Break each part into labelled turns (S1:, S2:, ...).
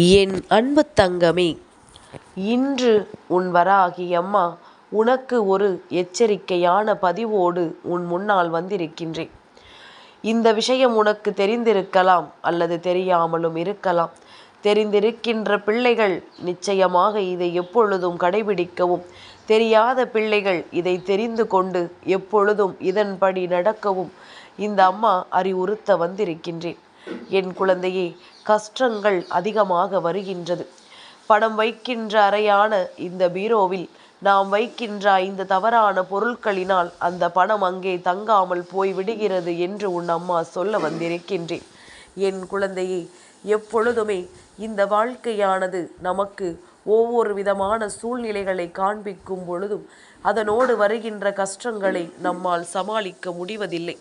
S1: என் அன்பு தங்கமே, இன்று உன் வராகி அம்மா உனக்கு ஒரு எச்சரிக்கையான பதிவோடு உன் முன்னால் வந்திருக்கின்றேன். இந்த விஷயம் உனக்கு தெரிந்திருக்கலாம் அல்லது தெரியாமலும் இருக்கலாம். தெரிந்திருக்கின்ற பிள்ளைகள் நிச்சயமாக இதை எப்பொழுதும் கடைபிடிக்கவும், தெரியாத பிள்ளைகள் இதை தெரிந்து கொண்டு எப்பொழுதும் இதன்படி நடக்கவும் இந்த அம்மா அறிவுறுத்த வந்திருக்கின்றேன். என் குழந்தையே, கஷ்டங்கள் அதிகமாக வருகின்றது. பணம் வைக்கின்ற அறையான இந்த பீரோவில் நாம் வைக்கின்ற இந்த தவறான பொருட்களினால் அந்த பணம் அங்கே தங்காமல் போய் விடுகிறது என்று உன் அம்மா சொல்ல வந்திருக்கின்றேன். என் குழந்தையே, எப்பொழுதுமே இந்த வாழ்க்கையானது நமக்கு ஒவ்வொரு விதமான சூழ்நிலைகளை காண்பிக்கும் பொழுதும் அதனோடு வருகின்ற கஷ்டங்களை நம்மால் சமாளிக்க முடிவதில்லை.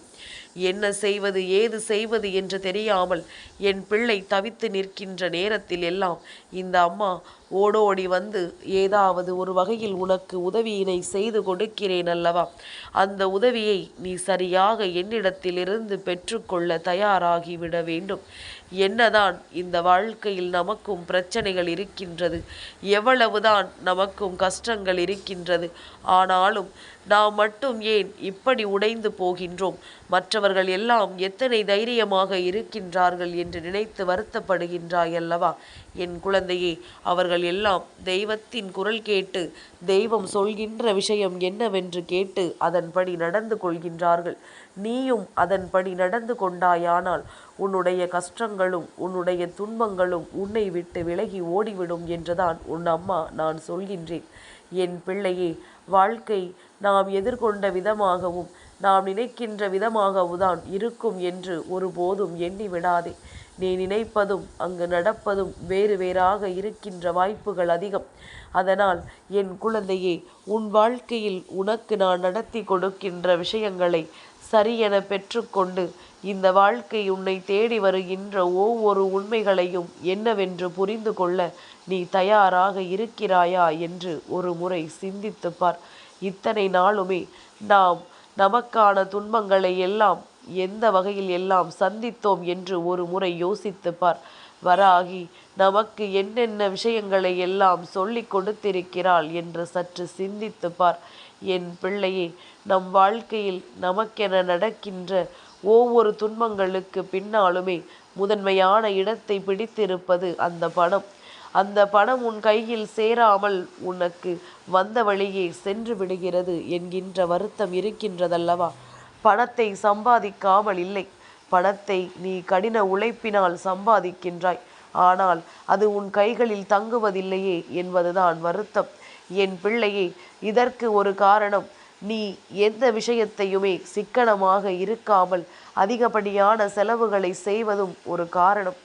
S1: என்ன செய்வது ஏது செய்வது என்று தெரியாமல் என் பிள்ளை தவித்து நிற்கின்ற நேரத்தில் எல்லாம் இந்த அம்மா ஓடோடி வந்து ஏதாவது ஒரு வகையில் உனக்கு உதவியினை செய்து கொடுக்கிறேன் அல்லவா? அந்த உதவியை நீ சரியாக என்னிடத்திலிருந்து பெற்றுக்கொள்ள தயாராகிவிட வேண்டும். என்னதான் இந்த வாழ்க்கையில் நமக்கும் பிரச்சனைகள் இருக்கின்றது, எவ்வளவுதான் நமக்கும் கஷ்டங்கள் இருக்கின்றது, ஆனாலும் நாம் மட்டும் ஏன் இப்படி உடைந்து போகின்றோம்? மற்றவர்கள் எல்லாம் எத்தனை தைரியமாக இருக்கின்றார்கள் என்று நினைத்து வருத்தப்படுகின்றாய் அல்லவா? என் குழந்தையே, அவர்கள் எல்லாம் தெய்வத்தின் குரல் கேட்டு தெய்வம் சொல்கின்ற விஷயம் என்னவென்று கேட்டு அதன்படி நடந்து கொள்கின்றார்கள். நீயும் அதன்படி நடந்து கொண்டாயானால் உன்னுடைய கஷ்டங்களும் உன்னுடைய துன்பங்களும் உன்னை விட்டு விலகி ஓடிவிடும் என்றுதான் உன் அம்மா நான் சொல்கின்றேன். என் பிள்ளையே, வாழ்க்கை நாம் எதிர்கொண்ட விதமாகவும் நாம் நினைக்கின்ற விதமாகவுதான் இருக்கும் என்று ஒருபோதும் எண்ணி விடாதே. நீ நினைப்பதும் அங்கு நடப்பதும் வேறு வேறாக இருக்கின்ற வாய்ப்புகள் அதிகம். அதனால் என் குழந்தையே, உன் வாழ்க்கையில் உனக்கு நான் நடத்தி கொடுக்கின்ற விஷயங்களை சரியென பெற்றுக்கொண்டு இந்த வாழ்க்கை உன்னை தேடி வருகின்ற ஒவ்வொரு உண்மைகளையும் என்னவென்று புரிந்து கொள்ள நீ தயாராக இருக்கிறாயா என்று ஒரு முறை சிந்தித்து பார். இத்தனை நாளுமே நாம் நமக்கான துன்பங்களை எல்லாம் எந்த வகையில் எல்லாம் சந்தித்தோம் என்று ஒரு முறை யோசித்து பார். வராகி நமக்கு என்னென்ன விஷயங்களை எல்லாம் சொல்லி கொடுத்திருக்கிறாள் என்று சற்று சிந்தித்து பார். என் பிள்ளையே, நம் வாழ்க்கையில் நமக்கென நடக்கின்ற ஒவ்வொரு துன்பங்களுக்கு பின்னாலுமே முதன்மையான இடத்தை பிடித்திருப்பது அந்த பணம். அந்த பணம் உன் கையில் சேராமல் உனக்கு வந்த வழியே சென்று விடுகிறது என்கின்ற வருத்தம் இருக்கின்றதல்லவா? பணத்தை சம்பாதிக்காமல் இல்லை, பணத்தை நீ கடின உழைப்பினால் சம்பாதிக்கின்றாய். ஆனால் அது உன் கைகளில் தங்குவதில்லையே என்பதுதான் வருத்தம். என் பிள்ளையே, இதற்கு ஒரு காரணம் நீ எந்த விஷயத்தையுமே சிக்கனமாக இருக்காமல் அதிகப்படியான செலவுகளை செய்வதும் ஒரு காரணம்.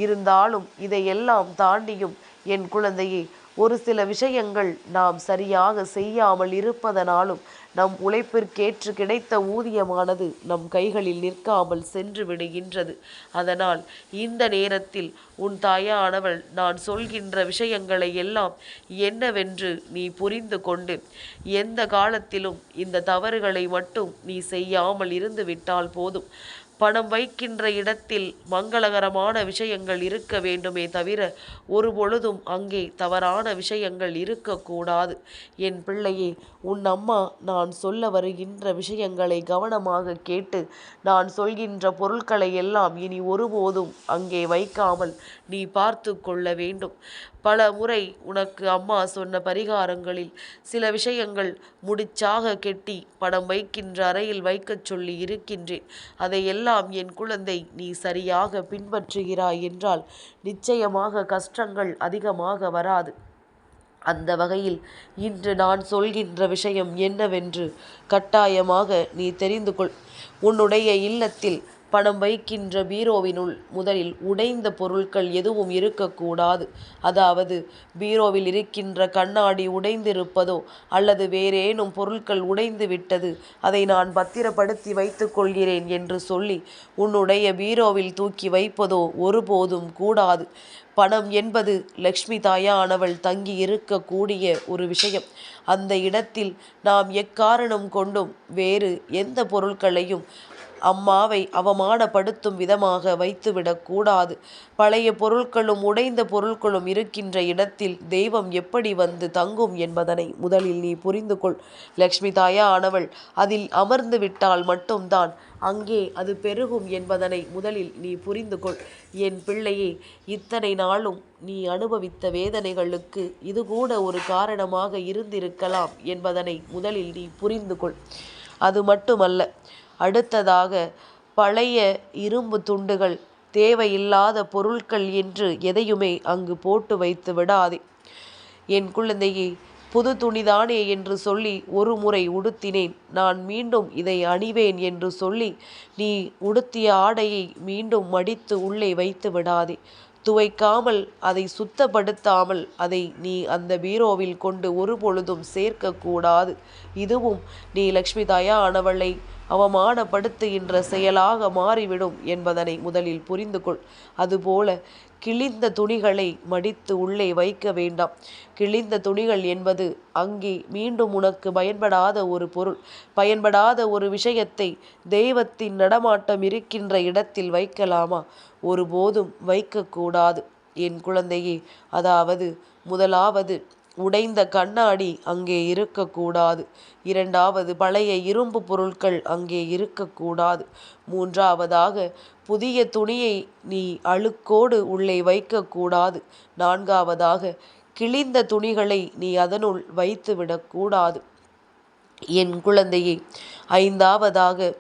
S1: இருந்தாலும் இதையெல்லாம் தாண்டியும் என் குழந்தையே, ஒரு சில விஷயங்கள் நாம் சரியாக செய்யாமல் இருப்பதனாலும் நம் உழைப்பிற்கேற்று கிடைத்த ஊதியமானது நம் கைகளில் நிற்காமல் சென்று விடுகின்றது. அதனால் இந்த நேரத்தில் உன் தாயானவள் நான் சொல்கின்ற விஷயங்களை எல்லாம் என்னவென்று நீ புரிந்து கொண்டு எந்த காலத்திலும் இந்த தவறுகளை மட்டும் நீ செய்யாமல் இருந்து விட்டால் போதும். பணம் வைக்கின்ற இடத்தில் மங்களகரமான விஷயங்கள் இருக்க வேண்டுமே தவிர ஒருபொழுதும் அங்கே தவறான விஷயங்கள் இருக்கக்கூடாது. என் பிள்ளையே, உன் அம்மா நான் சொல்ல வருகின்ற விஷயங்களை கவனமாக கேட்டு நான் சொல்கின்ற பொருட்களை எல்லாம் இனி ஒருபோதும் அங்கே வைக்காமல் நீ பார்த்து கொள்ள வேண்டும். பல முறை உனக்கு அம்மா சொன்ன பரிகாரங்களில் சில விஷயங்கள் முடிச்சாக கெட்டி பணம் வைக்கின்ற அறையில் வைக்கச் சொல்லி இருக்கின்றேன். அதையெல்லாம் என் குழந்தை நீ சரியாக பின்பற்றுகிறாய் என்றால் நிச்சயமாக கஷ்டங்கள் அதிகமாக வராது. அந்த வகையில் இன்று நான் சொல்கின்ற விஷயம் என்னவென்று கட்டாயமாக நீ தெரிந்து கொள். உன்னுடைய இல்லத்தில் பணம் வைக்கின்ற பீரோவினுள் முதலில் உடைந்த பொருட்கள் எதுவும் இருக்கக்கூடாது. அதாவது பீரோவில் இருக்கின்ற கண்ணாடி உடைந்திருப்பதோ அல்லது வேறேனும் பொருட்கள் உடைந்து விட்டது, அதை நான் பத்திரப்படுத்தி வைத்துக் கொள்கிறேன் என்று சொல்லி உன்னுடைய பீரோவில் தூக்கி வைப்பதோ ஒருபோதும் கூடாது. பணம் என்பது லக்ஷ்மி தாயானவள் தங்கி இருக்கக்கூடிய ஒரு விஷயம். அந்த இடத்தில் நாம் எக்காரணம் கொண்டும் வேறு எந்த பொருட்களையும் அம்மாவை அவமானப்படுத்தும் விதமாக வைத்துவிடக் கூடாது. பழைய பொருட்களும் உடைந்த பொருட்களும் இருக்கின்ற இடத்தில் தெய்வம் எப்படி வந்து தங்கும் என்பதனை முதலில் நீ புரிந்து கொள். லக்ஷ்மி தாயானவள் அதில் அமர்ந்து விட்டால் மட்டும்தான் அங்கே அது பெருகும் என்பதனை முதலில் நீ புரிந்து கொள். என் பிள்ளையே, இத்தனை நாளும் நீ அனுபவித்த வேதனைகளுக்கு இது கூட ஒரு காரணமாக இருந்திருக்கலாம் என்பதனை முதலில் நீ புரிந்து கொள். அது மட்டுமல்ல, அடுத்ததாக பழைய இரும்பு துண்டுகள், தேவையில்லாத பொருட்கள் என்று எதையுமே அங்கு போட்டு வைத்து விடாதே. என் குழந்தையே, புது துணிதானே என்று சொல்லி ஒரு முறை உடுத்தினேன், நான் மீண்டும் இதை அணிவேன் என்று சொல்லி நீ உடுத்திய ஆடையை மீண்டும் மடித்து உள்ளே வைத்து விடாதே. துவைக்காமல், அதை சுத்தப்படுத்தாமல் அதை நீ அந்த பீரோவில் கொண்டு ஒரு பொழுதும் சேர்க்கக்கூடாது. இதுவும் நீ லக்ஷ்மி தாயானவளை அவமானப்படுத்துகின்ற செயலாக மாறிவிடும் என்பதனை முதலில் புரிந்து கொள். அதுபோல கிழிந்த துணிகளை மடித்து உள்ளே வைக்க வேண்டாம். கிழிந்த துணிகள் என்பது அங்கே மீண்டும் உனக்கு பயன்படாத ஒரு பொருள், பயன்படாத ஒரு விஷயத்தை தெய்வத்தின் நடமாட்டம் இருக்கின்ற இடத்தில் வைக்கலாமா? ஒருபோதும் வைக்கக்கூடாது என் குழந்தையே. அதாவது, முதலாவது உடைந்த கண்ணாடி அங்கே இருக்கக்கூடாது. இரண்டாவது, பழைய இரும்பு பொருட்கள் அங்கே இருக்கக்கூடாது. மூன்றாவதாக, புதிய துணியை நீ அழுக்கோடு உள்ளே வைக்கக்கூடாது. நான்காவதாக, கிழிந்த துணிகளை நீ அதனுள் வைத்து விடக்கூடாது என் குழந்தையே. ஐந்தாவதாக,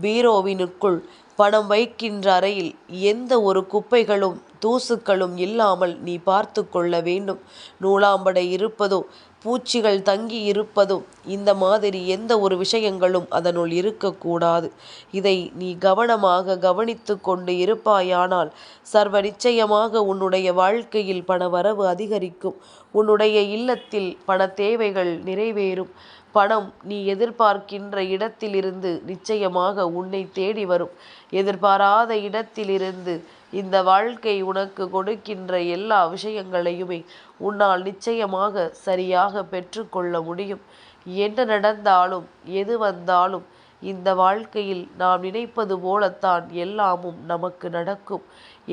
S1: பீரோவினுக்குள் பணம் வைக்கின்ற அறையில் எந்த ஒரு குப்பைகளும் தூசுக்களும் இல்லாமல் நீ பார்த்து கொள்ள வேண்டும். நூலாம்படை இருப்பதோ, பூச்சிகள் தங்கி இருப்பதோ, இந்த மாதிரி எந்த ஒரு விஷயங்களும் அதனுள் இருக்கக்கூடாது. இதை நீ கவனமாக கவனித்து கொண்டு இருப்பாயானால் சர்வ நிச்சயமாக உன்னுடைய வாழ்க்கையில் பணவரவு அதிகரிக்கும். உன்னுடைய இல்லத்தில் பண தேவைகள் நிறைவேறும். பணம் நீ எதிர்பார்க்கின்ற இடத்திலிருந்து நிச்சயமாக உன்னை தேடி வரும். எதிர்பாராத இடத்திலிருந்து இந்த வாழ்க்கை உனக்கு கொடுக்கின்ற எல்லா விஷயங்களையுமே உன்னால் நிச்சயமாக சரியாக பெற்றுக்கொள்ள முடியும். என்ன நடந்தாலும் எது வந்தாலும் இந்த வாழ்க்கையில் நாம் நினைப்பது போலத்தான் எல்லாமும் நமக்கு நடக்கும்.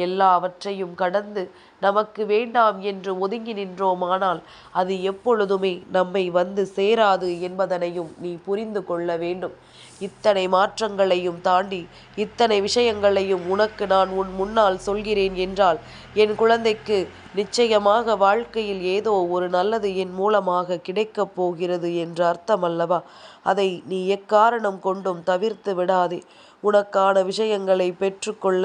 S1: எல்லாவற்றையும் கடந்து நமக்கு வேண்டாம் என்று ஒதுங்கி நின்றோமானால் அது எப்பொழுதுமே நம்மை வந்து சேராது என்பதனையும் நீ புரிந்து கொள்ள வேண்டும். இத்தனை மாற்றங்களையும் தாண்டி, இத்தனை விஷயங்களையும் உனக்கு நான் உன் முன்னால் சொல்கிறேன் என்றால் என் குழந்தைக்கு நிச்சயமாக வாழ்க்கையில் ஏதோ ஒரு நல்லது என் மூலமாக கிடைக்கப் போகிறது என்று அர்த்தமல்லவா? அதை நீ எக்காரணம் கொண்டும் தவிர்த்து விடாதே. உனக்கான விஷயங்களை பெற்றுக்கொள்ள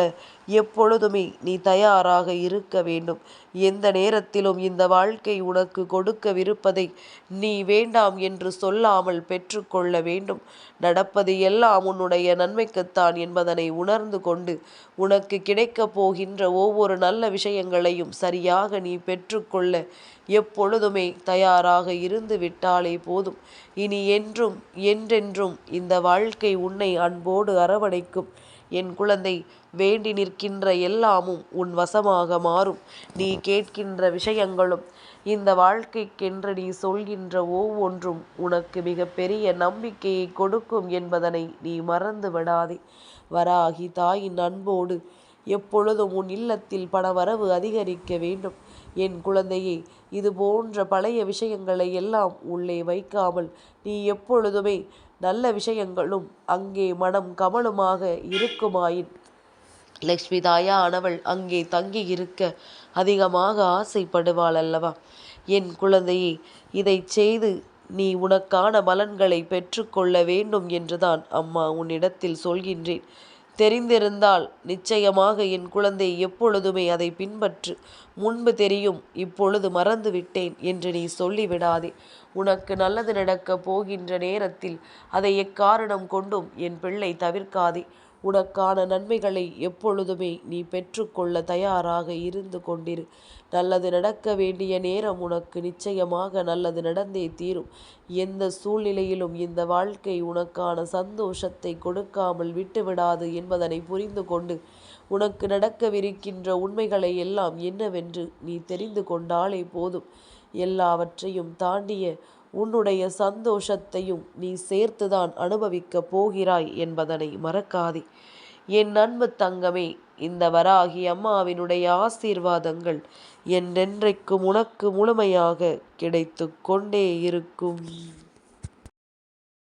S1: எப்பொழுதுமே நீ தயாராக இருக்க வேண்டும். எந்த நேரத்திலும் இந்த வாழ்க்கை உனக்கு கொடுக்கவிருப்பதை நீ வேண்டாம் என்று சொல்லாமல் பெற்றுக்கொள்ள வேண்டும். நடப்பது எல்லாம் உன்னுடைய நன்மைக்குத்தான் என்பதனை உணர்ந்து கொண்டு உனக்கு கிடைக்கப் போகின்ற ஒவ்வொரு நல்ல விஷயங்களையும் சரியாக நீ பெற்றுக்கொள்ள எப்பொழுதுமே தயாராக இருந்து விட்டாலே போதும். இனி என்றும் என்றென்றும் இந்த வாழ்க்கை உன்னை அன்போடு அரவணைக்கும். என் குழந்தை, வேண்டி நிற்கின்ற எல்லாமும் உன் வசமாக மாறும். நீ கேட்கின்ற விஷயங்களும், இந்த வாழ்க்கைக்கென்று நீ சொல்கின்ற ஒவ்வொன்றும் உனக்கு மிகப்பெரிய நம்பிக்கையை கொடுக்கும் என்பதனை நீ மறந்து விடாதே. வராகி தாயின் அன்போடு எப்பொழுதும் உன் இல்லத்தில் பணவரவு அதிகரிக்க வேண்டும். என் குழந்தையே, இது போன்ற பழைய விஷயங்களை எல்லாம் உள்ளே வைக்காமல் நீ எப்பொழுதுமே நல்ல விஷயங்களும் அங்கே மனம் கமலுமாக இருக்குமாயின் லக்ஷ்மி தாயானவள் அங்கே தங்கி இருக்க அதிகமாக ஆசைப்படுவாள் அல்லவா? என் குழந்தையே, இதை செய்து நீ உனக்கான பலன்களை பெற்றுக்கொள்ள வேண்டும் என்றுதான் அம்மா உன்னிடத்தில் சொல்கின்றேன். தெரிந்திருந்தால் நிச்சயமாக என் குழந்தை எப்பொழுதுமே அதை பின்பற்று. முன்பு தெரியும், இப்பொழுது மறந்துவிட்டேன் என்று நீ சொல்லிவிடாதே. உனக்கு நல்லது நடக்கப் போகின்ற நேரத்தில் அதை எக்காரணம் கொண்டும் என் பிள்ளை தவிர்க்காதே. உனக்கான நன்மைகளை எப்பொழுதுமே நீ பெற்றுக்கொள்ள தயாராக இருந்து கொண்டிரு. நல்லது நடக்க வேண்டிய நேரம் உனக்கு நிச்சயமாக நல்லது நடந்தே தீரும். எந்த சூழ்நிலையிலும் இந்த வாழ்க்கை உனக்கான சந்தோஷத்தை கொடுக்காமல் விட்டுவிடாது என்பதனை புரிந்து கொண்டு உனக்கு நடக்கவிருக்கின்ற உண்மைகளை எல்லாம் என்னவென்று நீ தெரிந்து கொண்டாலே போதும். எல்லாவற்றையும் தாண்டிய உன்னுடைய சந்தோஷத்தையும் நீ சேர்த்துதான் அனுபவிக்கப் போகிறாய் என்பதனை மறக்காதே. என் அன்பு தங்கமே, இந்த வராகி அம்மாவினுடைய ஆசீர்வாதங்கள் என்றென்றைக்கும் உனக்கு முழுமையாக கிடைத்து கொண்டே இருக்கும்.